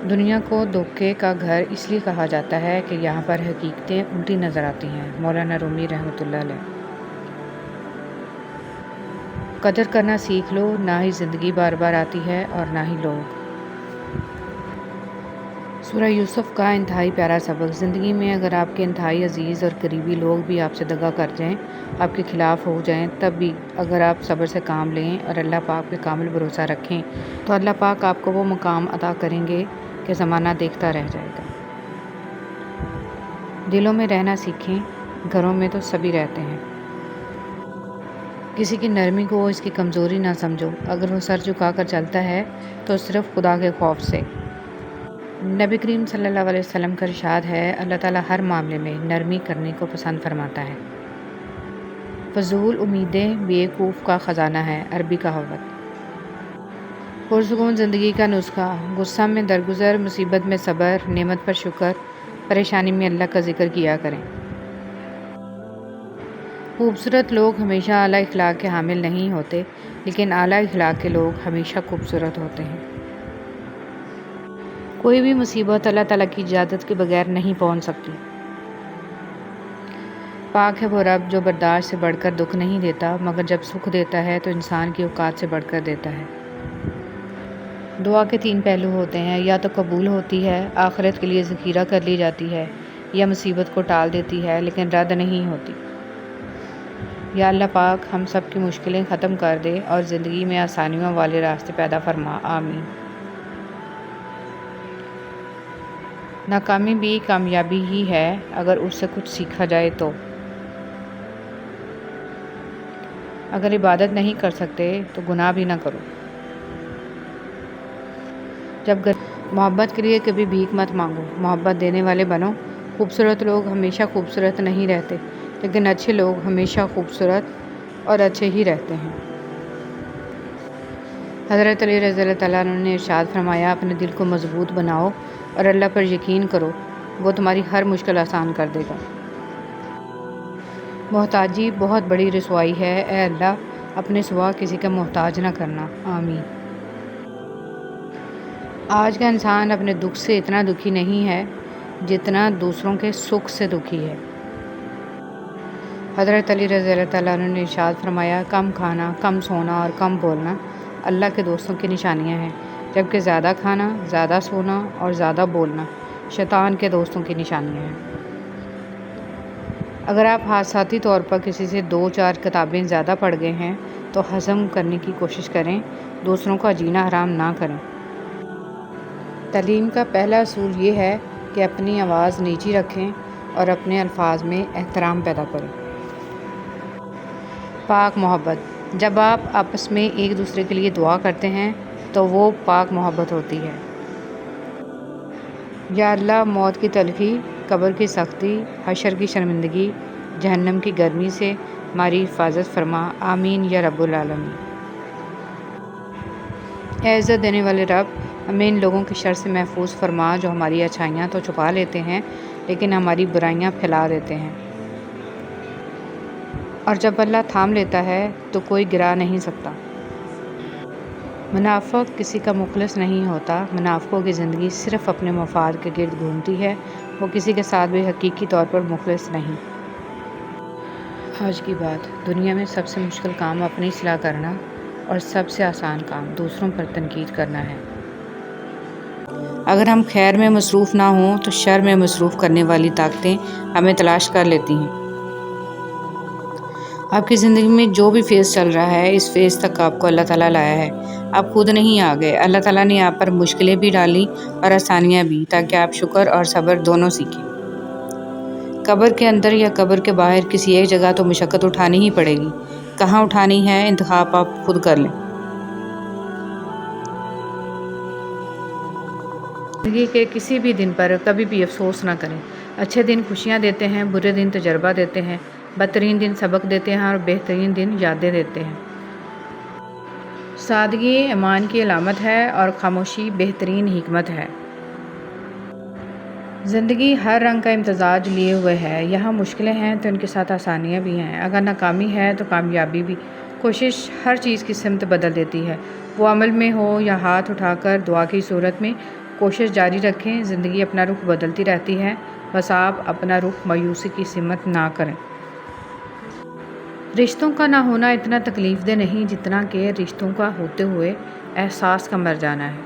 دنیا کو دھوکے کا گھر اس لیے کہا جاتا ہے کہ یہاں پر حقیقتیں الٹی نظر آتی ہیں۔ مولانا رومی رحمۃ اللہ علیہ۔ قدر کرنا سیکھ لو، نہ ہی زندگی بار بار آتی ہے اور نہ ہی لوگ۔ سورہ یوسف کا انتہائی پیارا سبق۔ زندگی میں اگر آپ کے انتہائی عزیز اور قریبی لوگ بھی آپ سے دغا کر جائیں، آپ کے خلاف ہو جائیں، تب بھی اگر آپ صبر سے کام لیں اور اللہ پاک پہ کامل بھروسہ رکھیں تو اللہ پاک آپ کو وہ مقام عطا کریں گے کہ زمانہ دیکھتا رہ جائے گا۔ دلوں میں رہنا سیکھیں، گھروں میں تو سبھی رہتے ہیں۔ کسی کی نرمی کو اس کی کمزوری نہ سمجھو، اگر وہ سر جھکا کر چلتا ہے تو صرف خدا کے خوف سے۔ نبی کریم صلی اللہ علیہ وسلم کا ارشاد ہے، اللہ تعالیٰ ہر معاملے میں نرمی کرنے کو پسند فرماتا ہے۔ فضول امیدیں بیوقوف کا خزانہ ہے، عربی کہاوت۔ پرسکون زندگی کا نسخہ: غصہ میں درگزر، مصیبت میں صبر، نعمت پر شکر، پریشانی میں اللہ کا ذکر کیا کریں۔ خوبصورت لوگ ہمیشہ اعلیٰ اخلاق کے حامل نہیں ہوتے، لیکن اعلیٰ اخلاق کے لوگ ہمیشہ خوبصورت ہوتے ہیں۔ کوئی بھی مصیبت اللہ تعالیٰ کی اجازت کے بغیر نہیں پہنچ سکتی۔ پاک ہے وہ رب جو برداشت سے بڑھ کر دکھ نہیں دیتا، مگر جب سکھ دیتا ہے تو انسان کی اوقات سے بڑھ کر دیتا ہے۔ دعا کے 3 پہلو ہوتے ہیں، یا تو قبول ہوتی ہے، آخرت کے لیے ذخیرہ کر لی جاتی ہے، یا مصیبت کو ٹال دیتی ہے لیکن رد نہیں ہوتی۔ یا اللہ پاک ہم سب کی مشکلیں ختم کر دے اور زندگی میں آسانیوں والے راستے پیدا فرما، آمین۔ ناکامی بھی کامیابی ہی ہے اگر اس سے کچھ سیکھا جائے تو۔ اگر عبادت نہیں کر سکتے تو گناہ بھی نہ کرو۔ محبت کے لیے کبھی بھیک مت مانگو، محبت دینے والے بنو۔ خوبصورت لوگ ہمیشہ خوبصورت نہیں رہتے، لیکن اچھے لوگ ہمیشہ خوبصورت اور اچھے ہی رہتے ہیں۔ حضرت علی رضی اللہ تعالیٰ عنہ نے ارشاد فرمایا، اپنے دل کو مضبوط بناؤ اور اللہ پر یقین کرو، وہ تمہاری ہر مشکل آسان کر دے گا۔ محتاجی بہت بڑی رسوائی ہے، اے اللہ اپنے سوا کسی کا محتاج نہ کرنا، آمین۔ آج کا انسان اپنے دکھ سے اتنا دکھی نہیں ہے جتنا دوسروں کے سکھ سے دکھی ہے۔ حضرت علی رضی اللہ تعالیٰ عنہ نے ارشاد فرمایا، کم کھانا، کم سونا اور کم بولنا اللہ کے دوستوں کی نشانیاں ہیں، جبکہ زیادہ کھانا، زیادہ سونا اور زیادہ بولنا شیطان کے دوستوں کی نشانیاں ہیں۔ اگر آپ حادثاتی طور پر کسی سے 2-4 کتابیں زیادہ پڑھ گئے ہیں تو ہضم کرنے کی کوشش کریں، دوسروں کا جینا حرام نہ کریں۔ تعلیم کا پہلا اصول یہ ہے کہ اپنی آواز نیچی رکھیں اور اپنے الفاظ میں احترام پیدا کریں۔ پاک محبت: جب آپ آپس میں ایک دوسرے کے لیے دعا کرتے ہیں تو وہ پاک محبت ہوتی ہے۔ یا اللہ موت کی تلخی، قبر کی سختی، حشر کی شرمندگی، جہنم کی گرمی سے ہماری حفاظت فرما، آمین یا رب العالمین۔ اے عزت دینے والے رب، ہمیں ان لوگوں کی شر سے محفوظ فرما جو ہماری اچھائیاں تو چھپا لیتے ہیں لیکن ہماری برائیاں پھیلا دیتے ہیں، اور جب اللہ تھام لیتا ہے تو کوئی گرا نہیں سکتا۔ منافق کسی کا مخلص نہیں ہوتا، منافقوں کی زندگی صرف اپنے مفاد کے گرد گھومتی ہے، وہ کسی کے ساتھ بھی حقیقی طور پر مخلص نہیں۔ آج کی بات: دنیا میں سب سے مشکل کام اپنی اصلاح کرنا اور سب سے آسان کام دوسروں پر تنقید کرنا ہے۔ اگر ہم خیر میں مصروف نہ ہوں تو شر میں مصروف کرنے والی طاقتیں ہمیں تلاش کر لیتی ہیں۔ آپ کی زندگی میں جو بھی فیز چل رہا ہے، اس فیز تک آپ کو اللہ تعالیٰ لایا ہے، آپ خود نہیں آ گئے۔ اللہ تعالیٰ نے آپ پر مشکلیں بھی ڈالیں اور آسانیاں بھی، تاکہ آپ شکر اور صبر دونوں سیکھیں۔ قبر کے اندر یا قبر کے باہر کسی ایک جگہ تو مشقت اٹھانی ہی پڑے گی، کہاں اٹھانی ہے انتخاب آپ خود کر لیں۔ زندگی کے کسی بھی دن پر کبھی بھی افسوس نہ کریں۔ اچھے دن خوشیاں دیتے ہیں، برے دن تجربہ دیتے ہیں، بدترین دن سبق دیتے ہیں اور بہترین دن یادیں دیتے ہیں۔ سادگی ایمان کی علامت ہے اور خاموشی بہترین حکمت ہے۔ زندگی ہر رنگ کا امتزاج لیے ہوئے ہے، یہاں مشکلیں ہیں تو ان کے ساتھ آسانیاں بھی ہیں، اگر ناکامی ہے تو کامیابی بھی۔ کوشش ہر چیز کی سمت بدل دیتی ہے، وہ عمل میں ہو یا ہاتھ اٹھا کر دعا کی صورت میں، کوشش جاری رکھیں، زندگی اپنا رخ بدلتی رہتی ہے، بس آپ اپنا رخ مایوسی کی سمت نہ کریں۔ رشتوں کا نہ ہونا اتنا تکلیف دہ نہیں جتنا کہ رشتوں کا ہوتے ہوئے احساس کا مر جانا ہے۔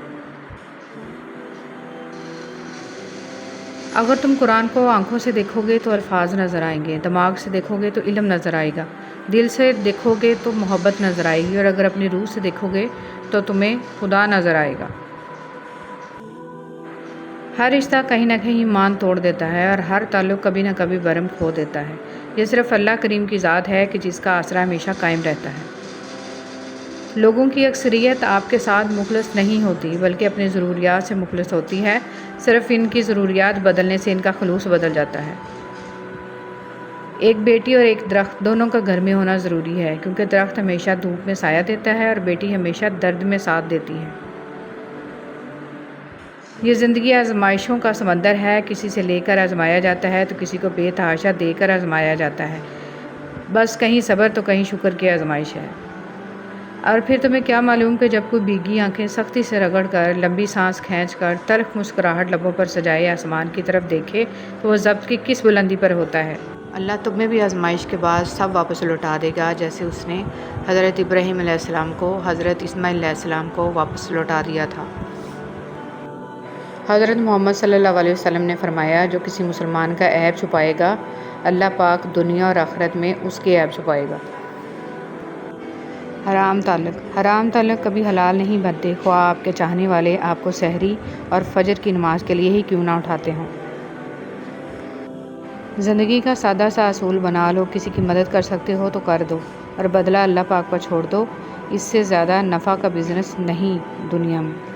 اگر تم قرآن کو آنکھوں سے دیکھو گے تو الفاظ نظر آئیں گے، دماغ سے دیکھو گے تو علم نظر آئے گا، دل سے دیکھو گے تو محبت نظر آئے گی، اور اگر اپنی روح سے دیکھو گے تو تمہیں خدا نظر آئے گا۔ ہر رشتہ کہیں نہ کہیں ایمان توڑ دیتا ہے، اور ہر تعلق کبھی نہ کبھی برہم کھو دیتا ہے۔ یہ صرف اللہ کریم کی ذات ہے کہ جس کا آسرا ہمیشہ قائم رہتا ہے۔ لوگوں کی اکثریت آپ کے ساتھ مخلص نہیں ہوتی بلکہ اپنی ضروریات سے مخلص ہوتی ہے، صرف ان کی ضروریات بدلنے سے ان کا خلوص بدل جاتا ہے۔ ایک بیٹی اور ایک درخت دونوں کا گھر میں ہونا ضروری ہے، کیونکہ درخت ہمیشہ دھوپ میں سایہ دیتا ہے اور بیٹی ہمیشہ درد میں ساتھ دیتی ہے۔ یہ زندگی آزمائشوں کا سمندر ہے، کسی سے لے کر آزمایا جاتا ہے تو کسی کو بے تحاشا دے کر آزمایا جاتا ہے، بس کہیں صبر تو کہیں شکر کی آزمائش ہے۔ اور پھر تمہیں کیا معلوم کہ جب کوئی بھیگی آنکھیں سختی سے رگڑ کر، لمبی سانس کھینچ کر، تلخ مسکراہٹ لبوں پر سجائے آسمان کی طرف دیکھے تو وہ ضبط کی کس بلندی پر ہوتا ہے۔ اللہ تم میں بھی آزمائش کے بعد سب واپس لوٹا دے گا، جیسے اس نے حضرت ابراہیم علیہ السلام کو حضرت اسماعیل علیہ السلام کو واپس لوٹا دیا تھا۔ حضرت محمد صلی اللہ علیہ وسلم نے فرمایا، جو کسی مسلمان کا عیب چھپائے گا، اللہ پاک دنیا اور آخرت میں اس کے عیب چھپائے گا۔ حرام تعلق کبھی حلال نہیں بنتے، خواہ آپ کے چاہنے والے آپ کو سحری اور فجر کی نماز کے لیے ہی کیوں نہ اٹھاتے ہوں۔ زندگی کا سادہ سا اصول بنا لو، کسی کی مدد کر سکتے ہو تو کر دو، اور بدلہ اللہ پاک پر چھوڑ دو، اس سے زیادہ نفع کا بزنس نہیں دنیا میں۔